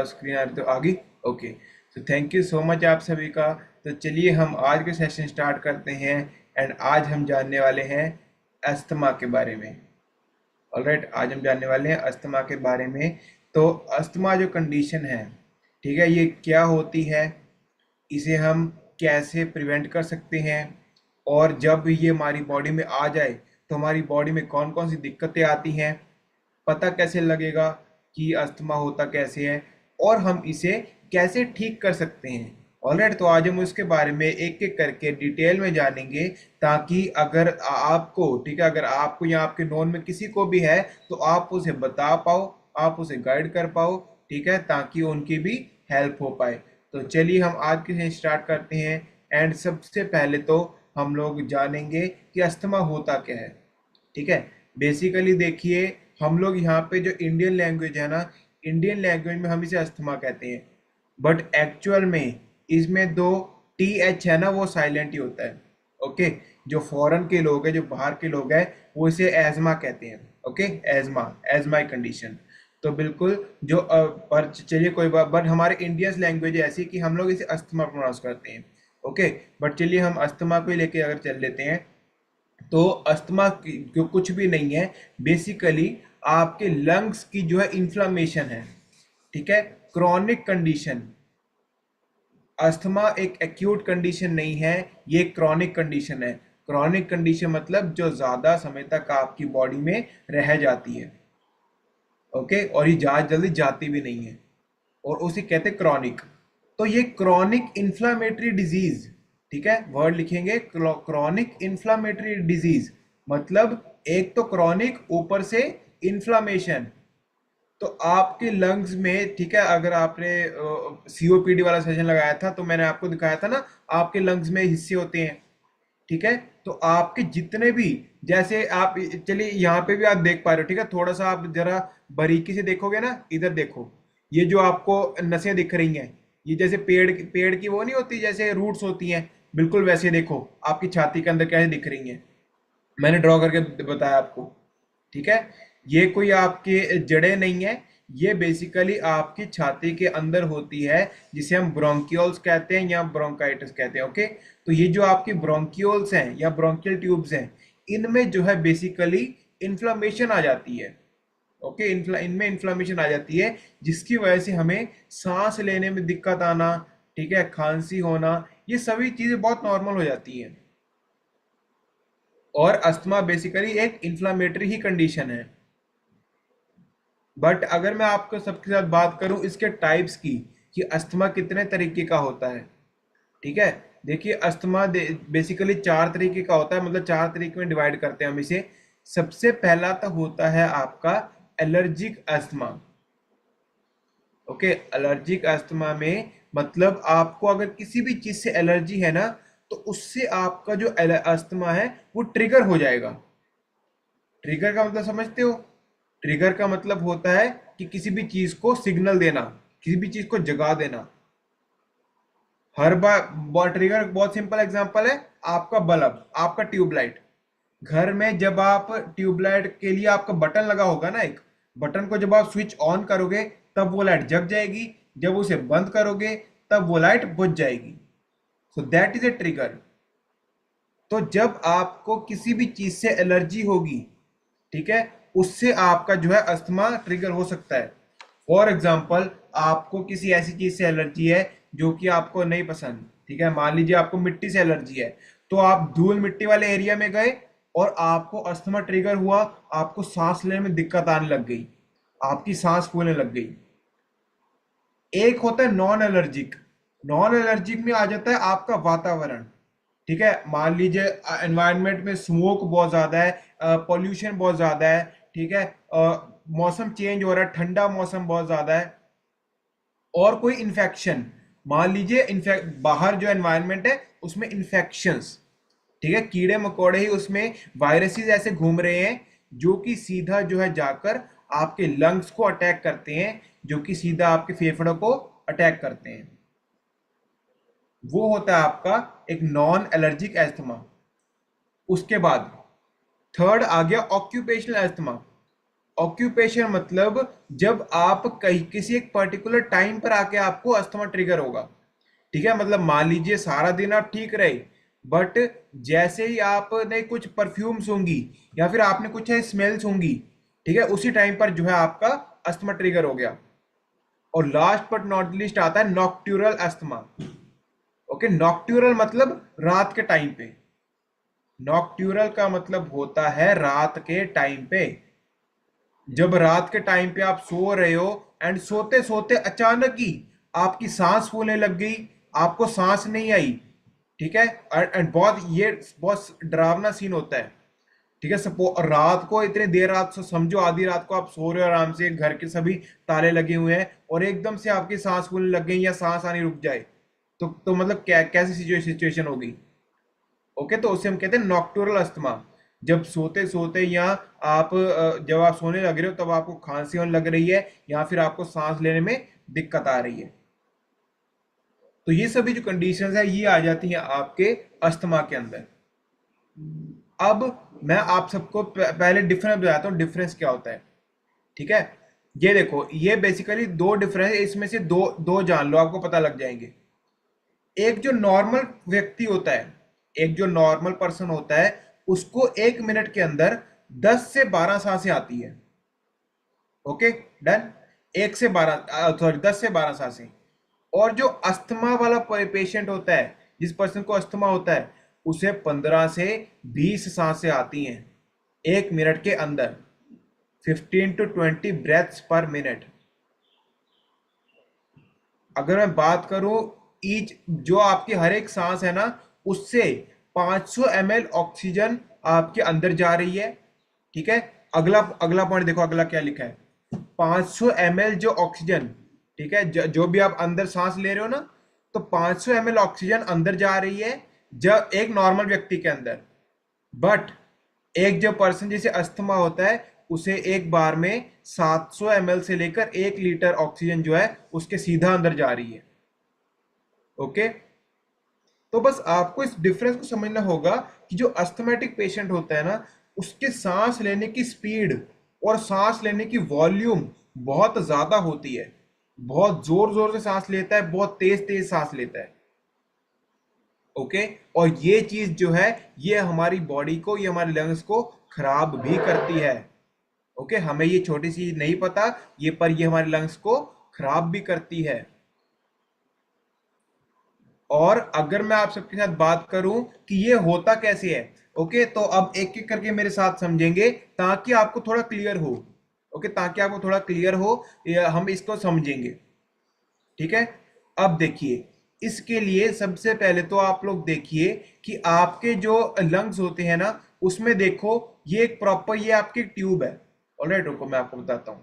Screen आ रही तो आ गई। ओके, तो थैंक यू सो मच आप सभी का। तो चलिए हम आज के सेशन स्टार्ट करते हैं। एंड आज हम जानने वाले हैं अस्थमा के बारे में। ऑलराइट, आज हम जानने वाले हैं अस्थमा के बारे में। तो अस्थमा जो कंडीशन है, ठीक है, ये क्या होती है, इसे हम कैसे प्रिवेंट कर सकते हैं, और जब ये हमारी बॉडी में आ जाए तो हमारी बॉडी में कौन कौन सी दिक्कतें आती हैं, पता कैसे लगेगा कि अस्थमा होता कैसे है, और हम इसे कैसे ठीक कर सकते हैं। ऑलराइट, तो आज हम उसके बारे में एक एक करके डिटेल में जानेंगे, ताकि अगर आपको, ठीक है, अगर आपको या आपके नोन में किसी को भी है तो आप उसे बता पाओ, आप उसे गाइड कर पाओ, ठीक है, ताकि उनकी भी हेल्प हो पाए। तो चलिए हम आज के स्टार्ट करते हैं। एंड सबसे पहले तो हम लोग जानेंगे कि अस्थमा होता क्या है। ठीक है, बेसिकली देखिए, हम लोग यहाँ पे जो इंडियन लैंग्वेज है ना, इंडियन लैंग्वेज में हम इसे अस्थमा कहते हैं, बट एक्चुअल में इसमें दो टी एच है ना, वो साइलेंट ही होता है। ओके, जो फॉरेन के लोग हैं, जो बाहर के लोग हैं, वो इसे एजमा कहते हैं। Okay, asthma, asthma condition. तो बिल्कुल जो पर चलिए कोई बात, बट हमारे इंडियन लैंग्वेज ऐसी कि हम लोग इसे अस्थमा प्रोनाउंस करते हैं। ओके, बट चलिए हम अस्थमा को ही लेके अगर चल लेते हैं, तो अस्थमा जो कुछ भी नहीं है, बेसिकली आपके लंग्स की जो है इन्फ्लामेशन है। ठीक है, क्रॉनिक कंडीशन। अस्थमा एक एक्यूट कंडीशन नहीं है, ये क्रॉनिक कंडीशन है। क्रॉनिक कंडीशन मतलब जो ज्यादा समय तक आपकी बॉडी में रह जाती है। ओके, और ये जल्दी जाती भी नहीं है, और उसे कहते हैं क्रॉनिक। तो ये क्रॉनिक इन्फ्लामेटरी डिजीज, ठीक है, वर्ड लिखेंगे क्रॉनिक इन्फ्लामेटरी डिजीज, मतलब एक तो क्रॉनिक, ऊपर से इन्फ्लामेशन। तो आपके लंग्स में, ठीक है, अगर आपने सीओपीडी वाला सेशन लगाया था तो मैंने आपको दिखाया था ना, आपके लंग्स में हिस्से होते हैं। ठीक है, तो आपके जितने भी, जैसे आप, चलिए यहाँ पे भी आप देख पा रहे हो, ठीक है, थोड़ा सा आप जरा बारीकी से देखोगे ना, इधर देखो, ये जो आपको नसें दिख रही हैं, ये जैसे पेड़ की वो नहीं होती, जैसे रूट्स होती हैं, बिल्कुल वैसे देखो आपकी छाती के अंदर कैसे दिख रही हैं। मैंने ड्रॉ करके बताया आपको। ठीक है, ये कोई आपके जड़ें नहीं है, ये बेसिकली आपकी छाती के अंदर होती है, जिसे हम ब्रोंकियोल्स कहते हैं या ब्रोंकाइटिस कहते हैं। ओके, तो ये जो आपकी ब्रोंकियोल्स हैं या ब्रोंकियल ट्यूब्स हैं, इनमें जो है बेसिकली इन्फ्लामेशन आ जाती है। ओके, इनमें इन्फ्लामेशन आ जाती है, जिसकी वजह से हमें सांस लेने में दिक्कत आना, ठीक है, खांसी होना, ये सभी चीजें बहुत नॉर्मल हो जाती हैं। और अस्थमा बेसिकली एक इन्फ्लामेटरी ही कंडीशन है। बट अगर मैं आपको सबके साथ बात करूं इसके टाइप्स की, कि अस्थमा कितने तरीके का होता है, ठीक है, देखिए अस्थमा बेसिकली चार तरीके का होता है, मतलब चार तरीके में डिवाइड करते हैं हम इसे। सबसे पहला तो होता है आपका allergic asthma. Okay, allergic asthma में मतलब आपको अगर किसी भी चीज से एलर्जी है ना, तो उससे आपका जो अस्थमा है वो ट्रिगर हो जाएगा। ट्रिगर का मतलब समझते हो? ट्रिगर का मतलब होता है कि किसी भी चीज को सिग्नल देना, किसी भी चीज को जगा देना। हर बार ट्रिगर, बहुत सिंपल एग्जांपल है, आपका बल्ब, आपका ट्यूबलाइट। घर में जब आप ट्यूबलाइट के लिए आपका बटन लगा होगा ना, एक बटन को जब आप स्विच ऑन करोगे तब वो लाइट जग जाएगी, जब उसे बंद करोगे तब वो लाइट बुझ जाएगी। So that is a trigger. तो जब आपको किसी भी चीज से एलर्जी होगी, ठीक है, उससे आपका जो है अस्थमा ट्रिगर हो सकता है। फॉर एग्जाम्पल, आपको किसी ऐसी चीज से एलर्जी है जो कि आपको नहीं पसंद, ठीक है, मान लीजिए आपको मिट्टी से एलर्जी है, तो आप धूल मिट्टी वाले एरिया में गए और आपको अस्थमा ट्रिगर हुआ, आपको सांस लेने में दिक्कत आने लग गई, आपकी सांस फूलने लग गई। एक होता है नॉन एलर्जिक। नॉन एलर्जिक में आ जाता है आपका वातावरण। ठीक है, मान लीजिए एनवायरनमेंट में स्मोक बहुत ज्यादा है, पॉल्यूशन बहुत ज्यादा है, ठीक है, मौसम चेंज हो रहा है, ठंडा मौसम बहुत ज्यादा है, और कोई इन्फेक्शन, मान लीजिए इन्फेक्ट बाहर जो एनवायरनमेंट है उसमें इन्फेक्शंस, ठीक है, कीड़े मकोड़े ही उसमें वायरसेस ऐसे घूम रहे हैं, जो कि सीधा जो है जाकर आपके लंग्स को अटैक करते हैं, जो कि सीधा आपके फेफड़ों को अटैक करते हैं। वो होता है आपका एक नॉन एलर्जिक एस्थमा। उसके बाद थर्ड आ गया ऑक्यूपेशनल एस्थमा। ऑक्यूपेशन मतलब जब आप कहीं किसी एक पर्टिकुलर टाइम पर आके आपको अस्थमा ट्रिगर होगा। ठीक है, मतलब मान लीजिए सारा दिन आप ठीक रहे, बट जैसे ही आपने कुछ परफ्यूम सूंघी या फिर आपने कुछ स्मेल सूंघी, ठीक है, उसी टाइम पर जो है आपका अस्थमा ट्रिगर हो गया। और लास्ट बट नॉट लीस्ट आता है नॉक्ट्यूरल अस्थमा। ओके, नॉक्ट्यूरल मतलब रात के टाइम पे। नॉक्ट्यूरल का मतलब होता है रात के टाइम पे। जब रात के टाइम पे आप सो रहे हो एंड सोते सोते अचानक ही आपकी सांस फूलने लग गई, आपको सांस नहीं आई। ठीक है, एंड बहुत डरावना सीन होता है। ठीक है, सपो रात को इतनी देर रात से समझो आधी रात को आप सो रहे हो आराम से, घर के सभी ताले लगे हुए हैं और एकदम से आपकी सांस फूलने लग गई या सांस आनी रुक जाए, तो मतलब क्या कैसी सिचुएशन होगी। ओके, तो उसे हम कहते हैं नॉक्टुरल अस्थमा। जब सोते सोते या आप जब आप सोने लग रहे हो तब आपको खांसी होने लग रही है या फिर आपको सांस लेने में दिक्कत आ रही है, तो ये सभी जो कंडीशंस है ये आ जाती हैं आपके अस्थमा के अंदर। अब मैं आप सबको पहले डिफरेंस बताता हूँ, डिफरेंस क्या होता है। ठीक है, ये देखो, ये बेसिकली दो डिफरेंस, इसमें से दो दो जान लो, आपको पता लग जाएंगे। एक जो नॉर्मल व्यक्ति होता है, एक जो नॉर्मल पर्सन होता है, उसको 1 मिनट के अंदर 10 से 12 सांसें आती है। Okay, done. 10 से 12 सांसें। और जो अस्थमा वाला पेशेंट होता है, जिस पर्सन को अस्थमा होता है, उसे 15 से 20 सांसें आती हैं 1 मिनट के अंदर। 15 to 20 ब्रेथ्स पर मिनट। अगर मैं बात करूं, ईच जो आपकी हर एक सांस है ना, उससे 500 ml ऑक्सीजन आपके अंदर जा रही है। ठीक है, अगला अगला पॉइंट देखो, अगला क्या लिखा है। 500 ml जो ऑक्सीजन, ठीक है, जो भी आप अंदर सांस ले रहे हो ना, तो 500 ml ऑक्सीजन अंदर जा रही है जब एक नॉर्मल व्यक्ति के अंदर। बट एक जो पर्सन जिसे अस्थमा होता है, उसे एक बार में 700 ml से लेकर 1 लीटर ऑक्सीजन जो है उसके सीधा अंदर जा रही है। ओके, तो बस आपको इस डिफरेंस को समझना होगा कि जो अस्थमेटिक पेशेंट होता है ना, उसके सांस लेने की स्पीड और सांस लेने की वॉल्यूम बहुत ज्यादा होती है। बहुत जोर जोर से सांस लेता है, बहुत तेज तेज सांस लेता है। ओके, और ये चीज जो है, ये हमारी बॉडी को, ये हमारे लंग्स को खराब भी करती है। ओके, हमें ये छोटी सी नहीं पता ये, पर ये हमारे लंग्स को खराब भी करती है। और अगर मैं आप सबके साथ बात करूं कि ये होता कैसे है, ओके, तो अब एक एक करके मेरे साथ समझेंगे ताकि आपको थोड़ा क्लियर हो। ओके, ताकि आपको थोड़ा क्लियर हो, हम इसको समझेंगे। ठीक है, अब देखिए, इसके लिए सबसे पहले तो आप लोग देखिए कि आपके जो लंग्स होते हैं ना, उसमें देखो ये एक प्रॉपर, ये आपकी ट्यूब है। ऑलराइट, रुको मैं आपको बताता हूं।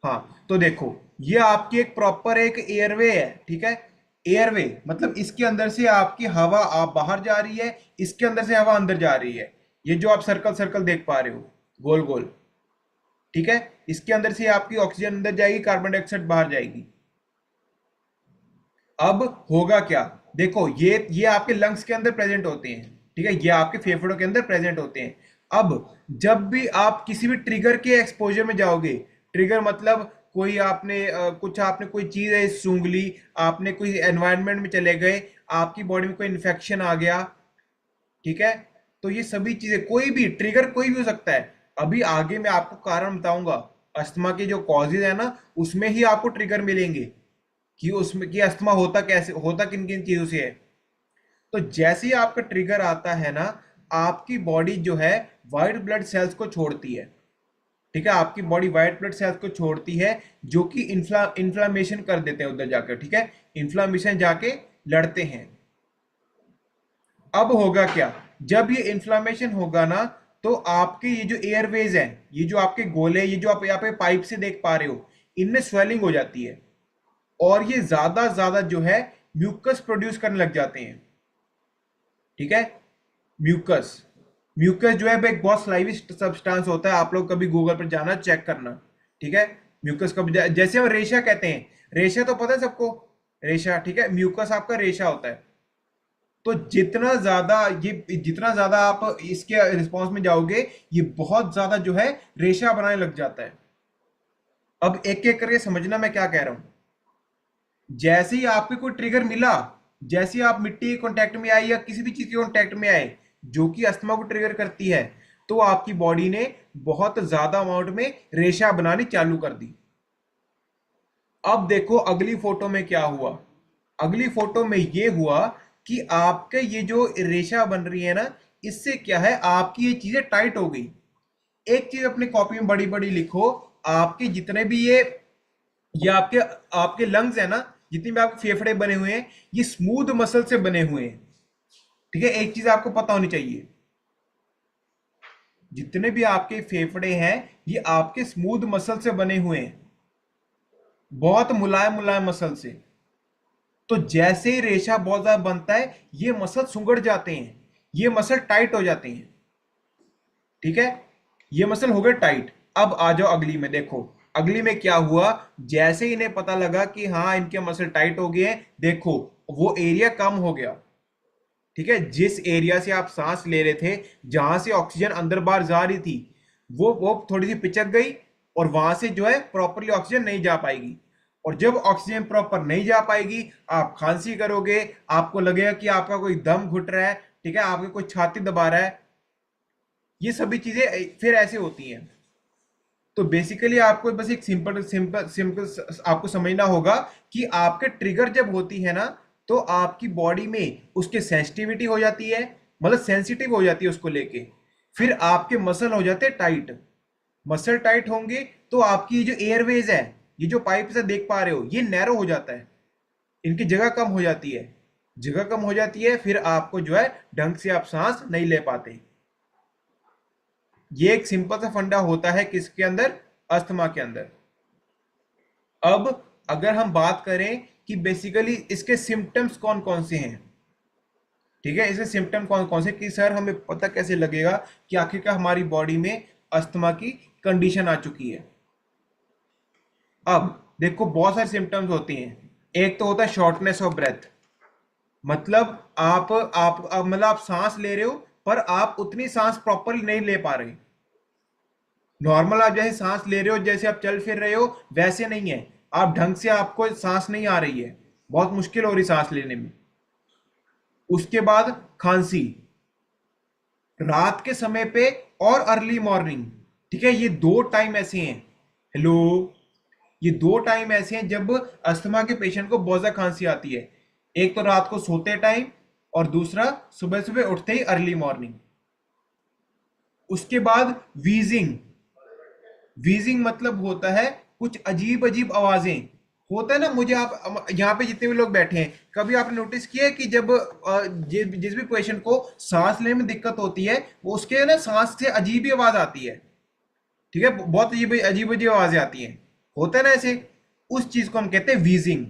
हाँ, तो देखो, ये आपकी एक प्रॉपर एक एयरवे है। ठीक है, एयरवे मतलब इसके अंदर से आपकी हवा आप बाहर जा रही है, इसके अंदर से हवा अंदर जा रही है। ये जो आप सर्कल सर्कल देख पा रहे हो, गोल गोल। ठीक है, इसके अंदर से आपकी ऑक्सीजन अंदर जाएगी, कार्बन डाइऑक्साइड बाहर जाएगी। अब होगा क्या, देखो, ये आपके लंग्स के अंदर प्रेजेंट होते हैं। ठीक है, ये आपके फेफड़ों के अंदर प्रेजेंट होते हैं। अब जब भी आप किसी भी ट्रिगर के एक्सपोजर में जाओगे, ट्रिगर मतलब कोई आपने कुछ आपने कोई चीज है सूंघ ली, आपने कोई एनवायरनमेंट में चले गए, आपकी बॉडी में कोई इन्फेक्शन आ गया। ठीक है, तो ये सभी चीजें, कोई भी ट्रिगर कोई भी हो सकता है। अभी आगे मैं आपको कारण बताऊंगा, अस्थमा के जो कॉजेज है ना, उसमें ही आपको ट्रिगर मिलेंगे कि उसमें कि अस्थमा होता कैसे, होता किन किन चीजों से है। तो जैसे ही आपका ट्रिगर आता है ना, आपकी बॉडी जो है व्हाइट ब्लड सेल्स को छोड़ती है। ठीक है, आपकी बॉडी व्हाइट ब्लड सेल्स को छोड़ती है, जो कि इन्फ्लामेशन कर देते हैं उधर जाकर। ठीक है, इन्फ्लामेशन जाके लड़ते हैं। अब होगा क्या, जब ये इन्फ्लामेशन होगा ना, तो आपके ये जो एयरवेज हैं, ये जो आपके गोले, ये जो आप यहाँ पे पाइप से देख पा रहे हो, इनमें स्वेलिंग हो जाती है और ये ज्यादा ज्यादा जो है म्यूकस प्रोड्यूस करने लग जाते हैं। ठीक है, म्यूकस, म्यूकस जो है एक बहुत स्लाइवी सब्सटेंस होता है। आप लोग कभी गूगल पर जाना, चेक करना। ठीक है, म्यूकस कब, जैसे हम रेशा कहते हैं, रेशा तो पता है सबको, रेशा। ठीक है, म्यूकस आपका रेशा होता है। तो जितना ज्यादा आप इसके रिस्पॉन्स में जाओगे, ये बहुत ज्यादा जो है रेशा बनाने लग जाता है। अब एक एक करके समझना मैं क्या कह रहा हूं। जैसे ही आपको कोई ट्रिगर मिला, जैसे ही आप मिट्टी के कांटेक्ट में आए या किसी भी चीज के कांटेक्ट में आए जो कि अस्थमा को ट्रिगर करती है, तो आपकी बॉडी ने बहुत ज्यादा अमाउंट में रेशा बनानी चालू कर दी। अब देखो अगली फोटो में क्या हुआ। अगली फोटो में ये हुआ कि आपके ये जो रेशा बन रही है ना, इससे क्या है, आपकी ये चीजें टाइट हो गई। एक चीज अपने कॉपी में बड़ी बड़ी लिखो, आपके जितने भी ये आपके आपके लंग्स है ना, जितने भी आपके फेफड़े बने हुए हैं, ये स्मूथ मसल से बने हुए हैं। ठीक है, एक चीज आपको पता होनी चाहिए, जितने भी आपके फेफड़े हैं ये आपके स्मूथ मसल से बने हुए हैं, बहुत मुलायम मुलायम मसल से। तो जैसे ही रेशा बहुत ज्यादा बनता है, ये मसल सुंगड़ जाते हैं, ये मसल टाइट हो जाते हैं। ठीक है, ये मसल हो गए टाइट। अब आ जाओ अगली में, देखो अगली में क्या हुआ। जैसे ही इन्हें पता लगा कि हाँ इनके मसल टाइट हो गए हैं, देखो वो एरिया कम हो गया। ठीक है, जिस एरिया से आप सांस ले रहे थे, जहां से ऑक्सीजन अंदर बाहर जा रही थी, वो थोड़ी सी पिचक गई, और वहां से जो है प्रॉपरली ऑक्सीजन नहीं जा पाएगी। और जब ऑक्सीजन प्रॉपर नहीं जा पाएगी, आप खांसी करोगे, आपको लगेगा कि आपका कोई दम घुट रहा है, ठीक है, आपके कोई छाती दबा रहा है। ये सभी चीजें फिर ऐसे होती हैं। तो बेसिकली आपको बस एक सिंपल सिंपल सिंपल आपको समझना होगा कि आपके ट्रिगर जब होती है ना, तो आपकी बॉडी में उसके सेंसिटिविटी हो जाती है, मतलब सेंसिटिव हो जाती है उसको लेके। फिर आपके मसल हो जाते हैं टाइट। मसल टाइट होंगे तो आपकी ये जो एयरवेज है, ये जो पाइप से देख पा रहे हो, ये नैरो हो जाता है, इनकी जगह कम हो जाती है। जगह कम हो जाती है, फिर आपको जो है ढंग से आप सांस नहीं ले पाते। ये एक सिंपल सा फंडा होता है किसके अंदर, अस्थमा के अंदर। अब अगर हम बात करें कि बेसिकली इसके सिम्टम्स कौन कौन से हैं, ठीक है, इसके सिम्टम कौन कौन से, कि सर हमें पता कैसे लगेगा कि आखिरकार हमारी बॉडी में अस्थमा की कंडीशन आ चुकी है। अब देखो बहुत सारे सिम्टम्स होती हैं। एक तो होता है शॉर्टनेस ऑफ ब्रेथ, मतलब मतलब आप सांस ले रहे हो पर आप उतनी सांस प्रॉपरली नहीं ले पा रहे। नॉर्मल आप जैसे सांस ले रहे हो, जैसे आप चल फिर रहे हो, वैसे नहीं है। आप ढंग से, आपको सांस नहीं आ रही है, बहुत मुश्किल हो रही सांस लेने में। उसके बाद खांसी, रात के समय पे और अर्ली मॉर्निंग। ठीक है, ये दो टाइम ऐसे हैं, हेलो, ये दो टाइम ऐसे हैं जब अस्थमा के पेशेंट को बहुत ज्यादा खांसी आती है। एक तो रात को सोते टाइम, और दूसरा सुबह सुबह उठते ही अर्ली मॉर्निंग। उसके बाद वीजिंग। वीजिंग मतलब होता है कुछ अजीब अजीब आवाजें, होता है ना। मुझे आप यहाँ पे जितने भी लोग बैठे हैं, कभी आपने नोटिस किया है कि जब जिस भी पेशेंट को सांस लेने में दिक्कत होती है, वो उसके ना सांस से अजीब ही आवाज आती है। ठीक है, बहुत अजीब अजीब अजीब आवाजें आती हैं, होता है ना ऐसे। उस चीज को हम कहते हैं वीजिंग।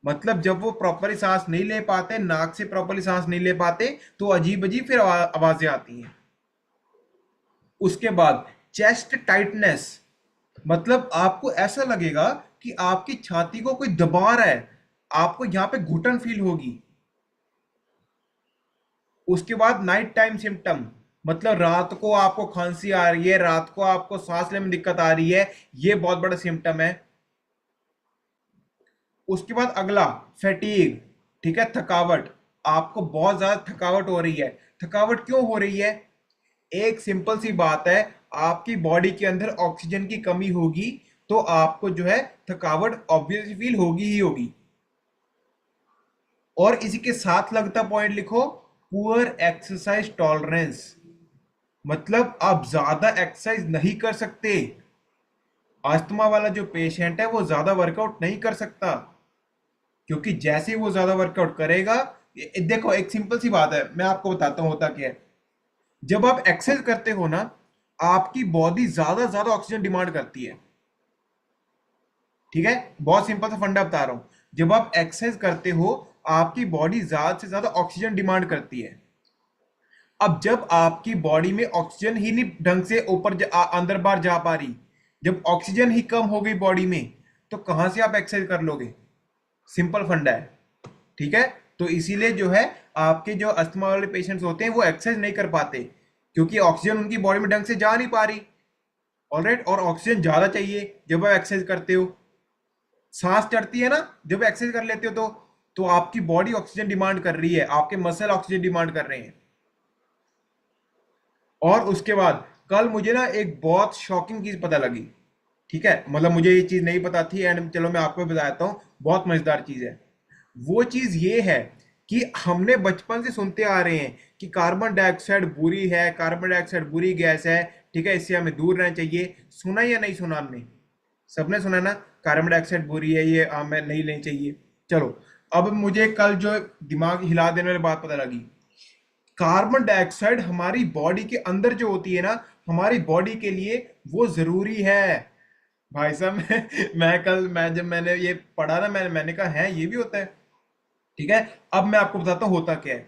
मतलब जब वो प्रॉपरली सांस नहीं ले पाते, नाक से प्रॉपरली सांस नहीं ले पाते, तो अजीब अजीब फिर आवाजें आती हैं। उसके बाद चेस्ट टाइटनेस, मतलब आपको ऐसा लगेगा कि आपकी छाती को कोई दबा रहा है, आपको यहां पे घुटन फील होगी। उसके बाद नाइट टाइम सिम्टम, मतलब रात को आपको खांसी आ रही है, रात को आपको सांस लेने में दिक्कत आ रही है, ये बहुत बड़ा सिम्टम है। उसके बाद अगला फैटीग, ठीक है, थकावट। आपको बहुत ज्यादा थकावट हो रही है। थकावट क्यों हो रही है? एक सिंपल सी बात है, आपकी बॉडी के अंदर ऑक्सीजन की कमी होगी, तो आपको जो है थकावट ऑब्वियसली फील होगी ही होगी। और इसी के साथ लगता पॉइंट लिखो, पुअर एक्सरसाइज टॉलरेंस, मतलब आप ज्यादा एक्सरसाइज नहीं कर सकते। अस्थमा वाला जो पेशेंट है वो ज्यादा वर्कआउट नहीं कर सकता, क्योंकि जैसे ही वो ज्यादा वर्कआउट करेगा, देखो एक सिंपल सी बात है, मैं आपको बताता हूँ होता क्या है। जब आप एक्सरसाइज करते हो ना, आपकी बॉडी ज्यादा ज्यादा ऑक्सीजन डिमांड करती है। ठीक है, बहुत सिंपल सा फंडा बता रहा हूं। जब आप एक्सरसाइज करते हो, आपकी बॉडी ज्यादा से ज्यादा ऑक्सीजन डिमांड करती है। अब जब आपकी बॉडी में ऑक्सीजन ही नहीं ढंग से अंदर बाहर जा पा रही, जब ऑक्सीजन ही कम हो गई बॉडी में, तो कहां से आप एक्सरसाइज कर लोगे? सिंपल फंडा है। ठीक है, तो इसीलिए जो है आपके जो अस्थमा वाले पेशेंट्स होते हैं वो एक्सरसाइज नहीं कर पाते, क्योंकि ऑक्सीजन उनकी बॉडी में ढंग से जा नहीं पा रही। ऑलराइट, और ऑक्सीजन ज्यादा चाहिए जब आप एक्सरसाइज करते हो, सांस चढ़ती है ना जब एक्सरसाइज कर लेते हो तो आपकी बॉडी ऑक्सीजन डिमांड कर रही है, आपके मसल ऑक्सीजन डिमांड कर रहे हैं। और उसके बाद कल मुझे ना एक बहुत शॉकिंग चीज पता लगी, ठीक है, मतलब मुझे ये चीज नहीं पता थी, एंड चलो मैं आपको बताता हूँ, बहुत मजेदार चीज है। वो चीज ये है कि हमने बचपन से सुनते आ रहे हैं कि कार्बन डाइऑक्साइड बुरी है, कार्बन डाइऑक्साइड बुरी गैस है, ठीक है, इससे हमें दूर रहना चाहिए। सुना या नहीं सुना हमने? सबने सुना ना, कार्बन डाइऑक्साइड बुरी है, ये हमें नहीं लेनी चाहिए। चलो, अब मुझे कल जो दिमाग हिला देने वाली बात पता लगी, कार्बन डाइऑक्साइड हमारी बॉडी के अंदर जो होती है ना, हमारी बॉडी के लिए वो जरूरी है। भाई साहब मैं जब मैंने ये पढ़ा ना, मैंने कहा है ये भी होता है। ठीक है, अब मैं आपको बताता हूँ होता क्या है।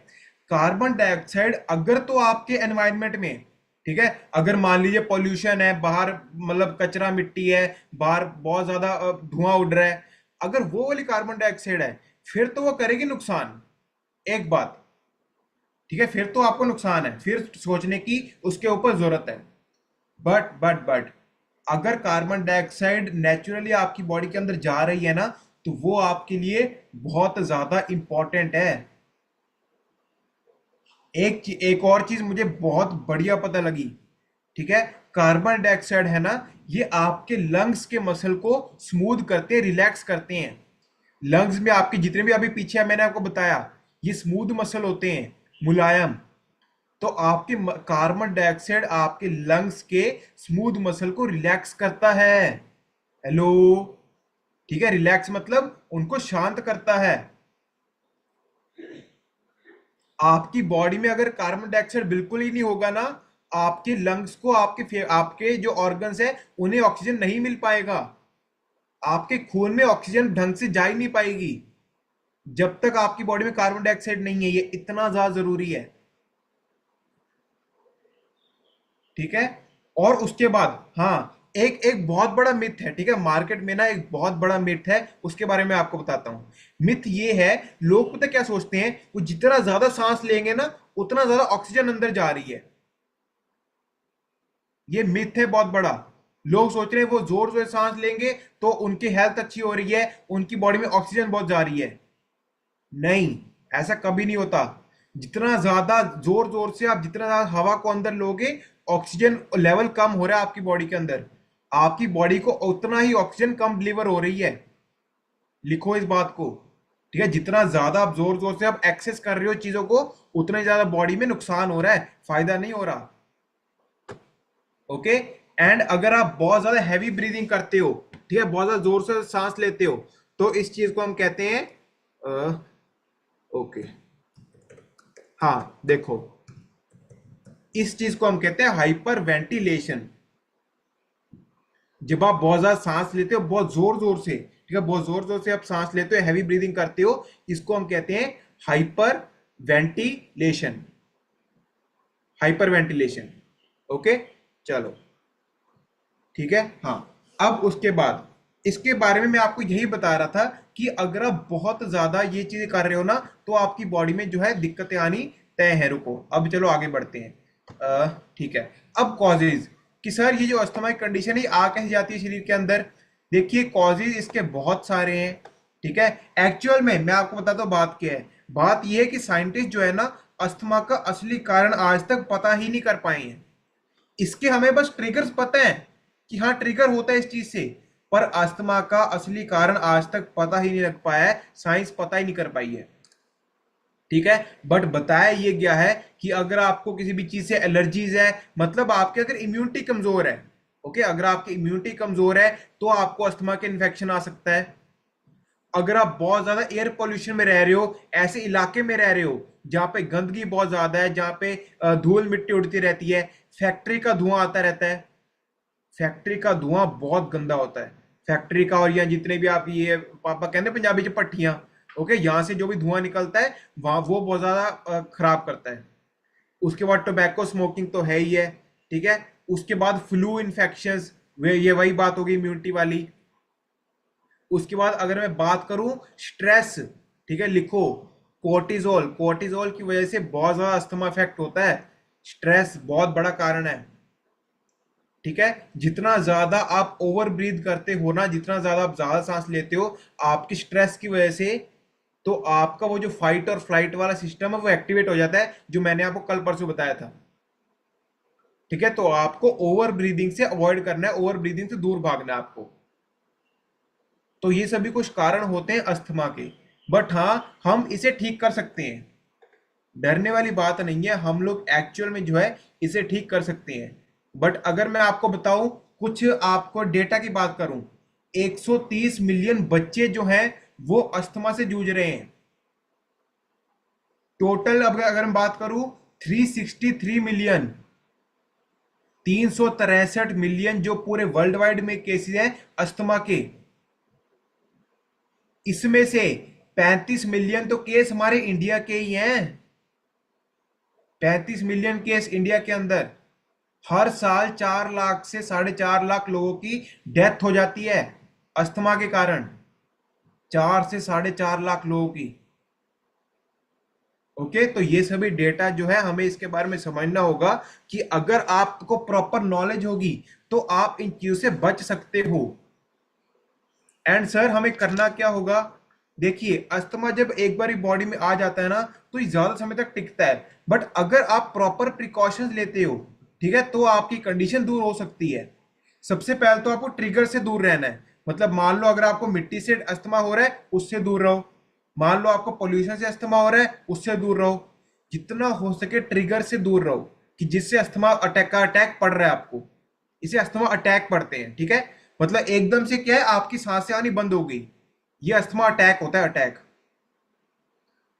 कार्बन डाइऑक्साइड अगर तो आपके एनवायरनमेंट में, ठीक है, अगर मान लीजिए पॉल्यूशन है बाहर, मतलब कचरा मिट्टी है बाहर, बहुत ज्यादा धुआं उड़ रहा है, अगर वो वाली कार्बन डाइऑक्साइड है, फिर तो वो करेगी नुकसान, एक बात, ठीक है, फिर तो आपको नुकसान है, फिर सोचने की उसके ऊपर जरूरत है। बट अगर कार्बन डाइऑक्साइड नेचुरली आपकी बॉडी के अंदर जा रही है ना, तो वो आपके लिए बहुत ज्यादा इंपॉर्टेंट है। एक और चीज मुझे बहुत बढ़िया पता लगी, ठीक है, कार्बन डाइऑक्साइड है ना, ये आपके लंग्स के मसल को स्मूथ करते हैं, रिलैक्स करते हैं। लंग्स में आपके जितने भी अभी पीछे मैंने आपको बताया, ये स्मूथ मसल होते हैं, मुलायम। तो आपके कार्बन डाइऑक्साइड आपके लंग्स के स्मूथ मसल को रिलैक्स करता है। हेलो, ठीक है, रिलैक्स मतलब उनको शांत करता है। आपकी बॉडी में अगर कार्बन डाइऑक्साइड बिल्कुल ही नहीं होगा ना, आपके लंग्स को, आपके जो ऑर्गन्स है उन्हें ऑक्सीजन नहीं मिल पाएगा, आपके खून में ऑक्सीजन ढंग से जा ही नहीं पाएगी जब तक आपकी बॉडी में कार्बन डाइऑक्साइड नहीं है। ये इतना ज्यादा जरूरी है, ठीक है। और उसके बाद हाँ, एक एक बहुत बड़ा मिथ है, ठीक है, मार्केट में ना एक बहुत बड़ा मिथ है, उसके बारे में आपको बताता हूँ। मिथ ये है, लोग पता क्या सोचते हैं, वो जितना ज्यादा सांस लेंगे ना, उतना ज्यादा ऑक्सीजन अंदर जा रही है। ये मिथ है बहुत बड़ा। लोग सोच रहे हैं वो जोर जोर से सांस लेंगे तो उनकी हेल्थ अच्छी हो रही है, उनकी बॉडी में ऑक्सीजन बहुत जा रही है। नहीं, ऐसा कभी नहीं होता। जितना ज्यादा जोर जोर से आप जितना ज्यादा हवा को अंदर लोगे, ऑक्सीजन लेवल कम हो रहा है आपकी बॉडी के अंदर, आपकी बॉडी को उतना ही ऑक्सीजन कम डिलीवर हो रही है। लिखो इस बात को, ठीक है, जितना ज्यादा आप जोर जोर से आप एक्सेस कर रहे हो चीजों को, उतना ही ज्यादा बॉडी में नुकसान हो रहा है, फायदा नहीं हो रहा। ओके। एंड अगर आप बहुत ज्यादा हैवी ब्रीदिंग करते हो, ठीक है, बहुत ज्यादा जोर से सांस लेते हो, तो इस चीज को हम कहते हैं ओके, हाँ देखो, इस चीज को हम कहते हैं हाइपर वेंटिलेशन। जब आप बहुत ज्यादा सांस लेते हो बहुत जोर जोर से, ठीक है, बहुत जोर जोर से आप सांस लेते हो, हैवी ब्रीदिंग करते हो, इसको हम कहते हैं hyper ventilation, hyper ventilation. Okay, चलो, ठीक है, हाँ। अब उसके बाद इसके बारे में मैं आपको यही बता रहा था कि अगर आप बहुत ज्यादा ये चीजें कर रहे हो ना, तो आपकी बॉडी में जो है दिक्कतें आनी तय है। रुको, अब चलो आगे बढ़ते हैं। ठीक है, अब कॉजेज, कि सर ये जो अस्थमा की कंडीशन है ये आ कैसे जाती है शरीर के अंदर। देखिए, कॉजेज इसके बहुत सारे हैं, ठीक है। एक्चुअल में मैं आपको बताता हूँ बात क्या है। बात यह है कि साइंटिस्ट जो है ना, अस्थमा का असली कारण आज तक पता ही नहीं कर पाए हैं। इसके हमें बस ट्रिगर्स पता है कि हाँ ट्रिगर होता है इस चीज से, पर अस्थमा का असली कारण आज तक पता ही नहीं लग पाया है, साइंस पता ही नहीं कर पाई है, ठीक है। बट बताया ये गया है कि अगर आपको किसी भी चीज से एलर्जीज है, मतलब आपके अगर इम्यूनिटी कमजोर है, ओके, अगर आपकी इम्यूनिटी कमजोर है तो आपको अस्थमा के इन्फेक्शन आ सकता है। अगर आप बहुत ज्यादा एयर पोल्यूशन में रह रहे हो, ऐसे इलाके में रह रहे हो जहां पे गंदगी बहुत ज्यादा है, जहां पे धूल मिट्टी उड़ती रहती है, फैक्ट्री का धुआं आता रहता है, फैक्ट्री का धुआं बहुत गंदा होता है, फैक्ट्री का, और यहाँ जितने भी आप ये पापा कहते हैं पंजाबी में पट्टियां, ओके, यहाँ से जो भी धुआं निकलता है वहां वो बहुत ज्यादा खराब करता है। उसके बाद टोबैको स्मोकिंग तो है ही है, ठीक है। उसके बाद फ्लू इन्फेक्शंस, वे ये वही बात होगी इम्यूनिटी वाली। उसके बाद अगर मैं बात करूं स्ट्रेस, ठीक है, लिखो, कोर्टिजोल, कोर्टिजोल की वजह से बहुत ज्यादा अस्थमा इफेक्ट होता है। स्ट्रेस बहुत बड़ा कारण है। ठीक है, जितना ज्यादा आप ओवर ब्रीथ करते हो ना, जितना ज्यादा आप ज्यादा सांस लेते हो आपकी स्ट्रेस की वजह से, तो आपका वो जो फाइट और फ्लाइट वाला सिस्टम है वो एक्टिवेट हो जाता है, जो मैंने आपको कल परसों बताया था। ठीक है, तो आपको ओवर ब्रीदिंग से अवॉइड करना है, ओवर ब्रीदिंग से दूर भागना है आपको। तो ये सभी कुछ कारण होते हैं अस्थमा के। बट हाँ, हम इसे ठीक कर सकते हैं, डरने वाली बात नहीं है, हम लोग एक्चुअल में जो है इसे ठीक कर सकते हैं। बट अगर मैं आपको बताऊं, कुछ आपको डेटा की बात करूं, 130 मिलियन बच्चे जो हैं वो अस्थमा से जूझ रहे हैं। टोटल अब अगर मैं बात करूं, 363 मिलियन, 363 मिलियन जो पूरे वर्ल्ड वाइड में केसेस हैं अस्थमा के, इसमें से 35 मिलियन तो केस हमारे इंडिया के ही हैं। 35 मिलियन केस इंडिया के अंदर। हर साल 4 लाख से 4.5 लाख लोगों की डेथ हो जाती है अस्थमा के कारण। 4 से 4.5 लाख लोगों की। ओके, तो ये सभी डेटा जो है हमें इसके बारे में समझना होगा कि अगर आपको प्रॉपर नॉलेज होगी तो आप इन चीजों से बच सकते हो। एंड सर, हमें करना क्या होगा? देखिए, अस्थमा जब एक बार बॉडी में आ जाता है ना, तो ये ज्यादा समय तक टिकता है। बट अगर आप प्रॉपर प्रिकॉशंस लेते हो, ठीक है, तो आपकी कंडीशन दूर हो सकती है। सबसे पहले तो आपको ट्रिगर से दूर रहना है। मतलब मान लो अगर आपको मिट्टी से अस्थमा हो रहा है, उससे दूर रहो। मान लो आपको पोल्यूशन से अस्थमा हो रहा है, उससे दूर रहो। जितना हो सके ट्रिगर से दूर रहो, कि जिससे अस्थमा अटैक का अटैक पड़ रहा है आपको। इसे अस्थमा अटैक पड़ते हैं। ठीक है, मतलब एकदम से क्या है, आपकी सांसें आनी बंद हो गई, ये अस्थमा अटैक होता है, अटैक।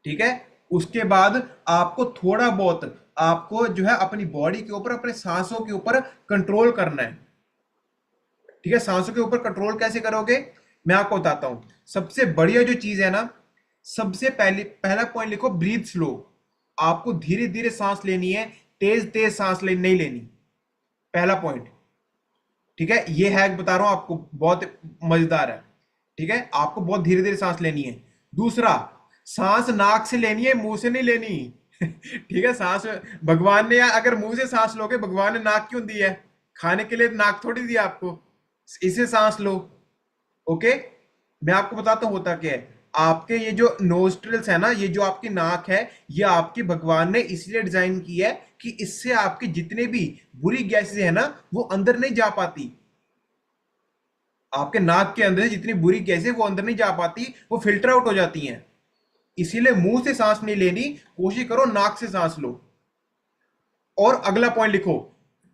ठीक है, उसके बाद आपको थोड़ा बहुत, आपको जो है अपनी बॉडी के ऊपर, अपने सांसों के ऊपर कंट्रोल करना है। ठीक है, सांसों के ऊपर कंट्रोल कैसे करोगे, मैं आपको बताता हूं। सबसे बढ़िया जो चीज है ना, सबसे पहला पॉइंट लिखो, ब्रीथ स्लो। आपको धीरे धीरे सांस लेनी है, तेज तेज सांस नहीं लेनी। पहला पॉइंट। ठीक है, ये हैक बता रहा हूं आपको, बहुत मजेदार है। ठीक है, आपको बहुत धीरे धीरे सांस लेनी है। दूसरा, सांस नाक से लेनी है, मुंह से नहीं लेनी। ठीक है, सांस भगवान ने, अगर मुंह से सांस लोगे, भगवान ने नाक क्यों दी है? खाने के लिए नाक थोड़ी दिया आपको, इसे सांस लो। ओके, मैं आपको बताता हूं होता क्या है। आपके ये जो नोस्ट्रिल्स है ना, ये जो आपकी नाक है, ये आपकी भगवान ने इसलिए डिजाइन की है कि इससे आपके जितने भी बुरी गैसेस है ना, वो अंदर नहीं जा पाती। आपके नाक के अंदर जितनी बुरी गैसें वो अंदर नहीं जा पाती, वो फिल्टर आउट हो जाती हैं। इसीलिए मुंह से सांस नहीं लेनी, कोशिश करो नाक से सांस लो। और अगला पॉइंट लिखो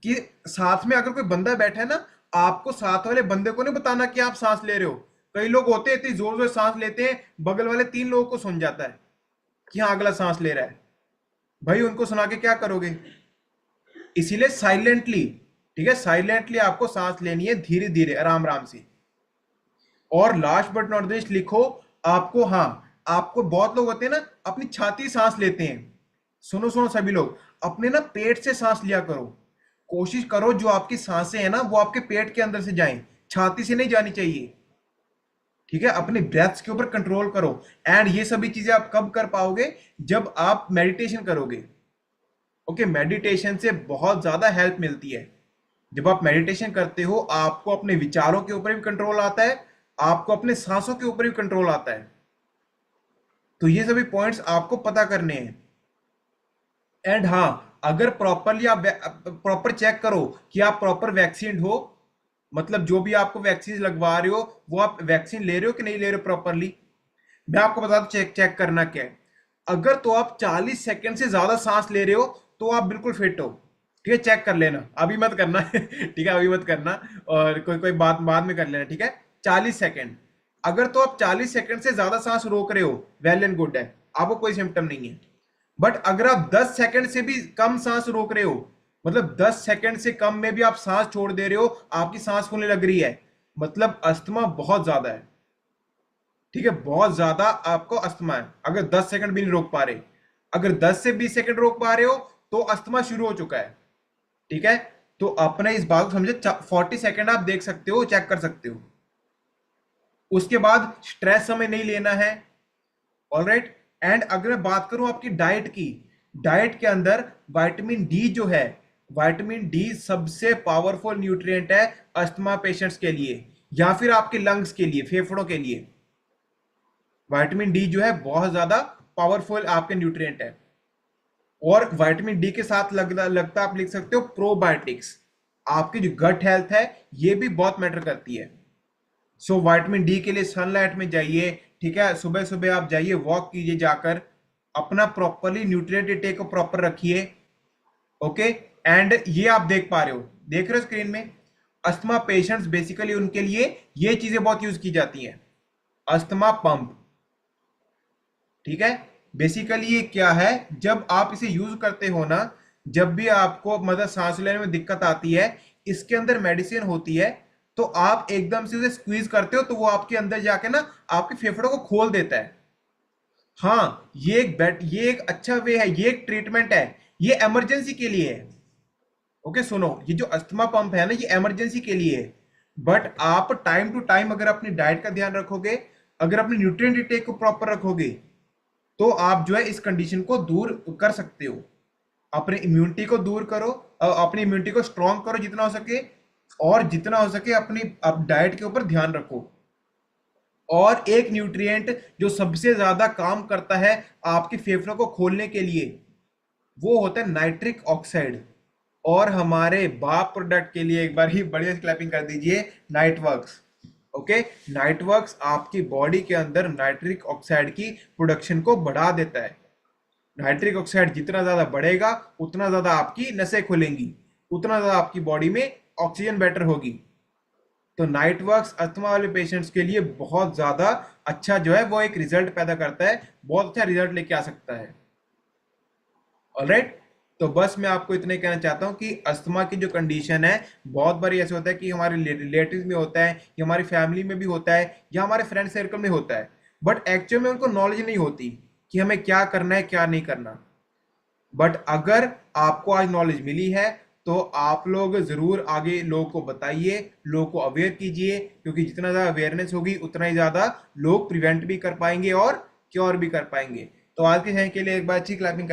कि साथ में अगर कोई बंदा बैठा है ना, आपको साथ वाले बंदे को नहीं बताना कि आप सांस ले रहे हो। कई लोग होते हैं, इतनी जोर जोर सांस लेते हैं, बगल वाले 3 लोगों को सुन जाता है कि हाँ अगला सांस ले रहा है। भाई उनको सुना के क्या करोगे? इसीलिए साइलेंटली, ठीक है, साइलेंटली आपको सांस लेनी है, धीरे धीरे, आराम आराम से। और लास्ट बट नॉट लिस्ट लिखो, आपको, हाँ, आपको बहुत लोग होते हैं ना, अपनी छाती सांस लेते हैं। सुनो सुनो सभी लोग, अपने ना पेट से सांस लिया करो। कोशिश करो जो आपकी सांसें हैं ना, वो आपके पेट के अंदर से जाएं, छाती से नहीं जानी चाहिए। ठीक है, अपने ब्रेथ्स के ऊपर कंट्रोल करो। एंड ये सभी चीजें आप कब कर पाओगे? जब आप मेडिटेशन करोगे। ओके, मेडिटेशन से बहुत ज्यादा हेल्प मिलती है। जब आप मेडिटेशन करते हो, आपको अपने विचारों के ऊपर भी कंट्रोल आता है, आपको अपने सांसों के ऊपर भी कंट्रोल आता है। तो ये सभी पॉइंट्स आपको पता करने हैं। एंड हाँ, अगर प्रॉपरली आप प्रॉपर चेक करो कि आप प्रॉपर वैक्सीन हो, मतलब जो भी आपको वैक्सीन लगवा रहे हो, वो आप वैक्सीन ले रहे हो कि नहीं ले रहे हो प्रॉपरली। मैं आपको बता दूं चेक चेक करना क्या है। अगर तो आप 40 सेकंड से ज्यादा सांस ले रहे हो, तो आप बिल्कुल फिट हो। ठीक है, चेक कर लेना, अभी मत करना। ठीक है, अभी मत करना, और कोई कोई बात बाद में कर लेना। ठीक है, 40 सेकंड। अगर तो आप 40 सेकंड से ज्यादा सांस रोक रहे हो, वेल एंड गुड है, आपको कोई सिम्टम नहीं है। बट अगर आप 10 सेकंड से भी कम सांस रोक रहे हो, मतलब 10 सेकंड से कम में भी आप सांस छोड़ दे रहे हो, आपकी सांस फूलने लग रही है, मतलब अस्थमा बहुत ज्यादा है। ठीक है, बहुत ज्यादा आपको अस्थमा है, अगर 10 सेकंड भी नहीं रोक पा रहे। अगर 10 से 20 सेकंड रोक पा रहे हो, तो अस्थमा शुरू हो चुका है। ठीक है, तो अपने इस बात को समझे, 40 सेकंड आप देख सकते हो, चेक कर सकते हो। उसके बाद स्ट्रेस हमें नहीं लेना है। ऑलराइट। एंड अगर मैं बात करूं आपकी डाइट की, डाइट के अंदर विटामिन डी जो है, विटामिन डी सबसे पावरफुल न्यूट्रिएंट है अस्थमा पेशेंट्स के लिए, या फिर आपके लंग्स के लिए, फेफड़ों के लिए। विटामिन डी जो है बहुत ज्यादा पावरफुल आपके न्यूट्रिएंट है। और विटामिन डी के साथ लगता आप लिख सकते हो प्रोबायोटिक्स। आपकी जो गट हेल्थ है ये भी बहुत मैटर करती है। सो विटामिन डी के लिए सनलाइट में जाइए, ठीक है, सुबह सुबह आप जाइए, वॉक कीजिए जाकर, अपना प्रॉपरली न्यूट्रिएंट इंटेक को प्रॉपर रखिए। ओके, एंड ये आप देख रहे हो स्क्रीन में, अस्थमा पेशेंट्स बेसिकली उनके लिए ये चीजें बहुत यूज की जाती हैं, अस्थमा पंप। ठीक है, बेसिकली ये क्या है, जब आप इसे यूज करते हो ना, जब भी आपको मतलब सांस लेने में दिक्कत आती है, इसके अंदर मेडिसिन होती है, तो आप एकदम से उसे स्क्वीज करते हो तो वो आपके अंदर जाके ना आपके फेफड़ों को खोल देता है। हाँ, ये एक अच्छा वे है, ये एक ट्रीटमेंट है, ये इमरजेंसी के लिए है। ओके सुनो, ये जो अस्थमा पंप है ना, ये इमरजेंसी के लिए है। बट आप टाइम टू टाइम अगर अपनी डाइट का ध्यान रखोगे, अगर अपनी न्यूट्रिएंट इंटेक को प्रॉपर रखोगे, तो आप जो है इस कंडीशन को दूर कर सकते हो। अपनी इम्यूनिटी को दूर करो, अपनी इम्यूनिटी को स्ट्रॉन्ग करो जितना हो सके, और जितना हो सके अपनी डाइट के ऊपर ध्यान रखो। और एक न्यूट्रिएंट जो सबसे ज्यादा काम करता है आपके फेफड़ों को खोलने के लिए, वो होता है नाइट्रिक ऑक्साइड। और हमारे बाप प्रोडक्ट के लिए एक बार ही बढ़िया क्लैपिंग कर दीजिए, नाइटवर्क्स। ओके, नाइटवर्क्स आपकी बॉडी के अंदर नाइट्रिक ऑक्साइड की प्रोडक्शन को बढ़ा देता है। नाइट्रिक ऑक्साइड जितना ज्यादा बढ़ेगा उतना ज्यादा आपकी नसें खुलेंगी, उतना ज्यादा आपकी बॉडी में ऑक्सीजन बेटर होगी। तो नाइटवर्क्स अस्थमा वाले पेशेंट्स के लिए बहुत ज्यादा अच्छा जो है वो एक रिजल्ट पैदा करता है, बहुत अच्छा रिजल्ट लेके आ सकता है। ऑलराइट, तो बस मैं आपको इतने कहना चाहता हूँ कि अस्थमा की जो कंडीशन है, बहुत बार ऐसे होता है कि हमारे रिलेटिव्स में होता है, या हमारी फैमिली में भी होता है, या हमारे फ्रेंड सर्कल में होता है, बट एक्चुअल में उनको नॉलेज नहीं होती कि हमें क्या करना है क्या नहीं करना। बट अगर आपको आज नॉलेज मिली है तो आप लोग जरूर आगे लोगों को बताइए, लोगों को अवेयर कीजिए, क्योंकि जितना ज्यादा अवेयरनेस होगी उतना ही ज्यादा लोग प्रिवेंट भी कर पाएंगे और क्योर भी कर पाएंगे। तो आज के समय के लिए एक बार अच्छी क्लैपिंग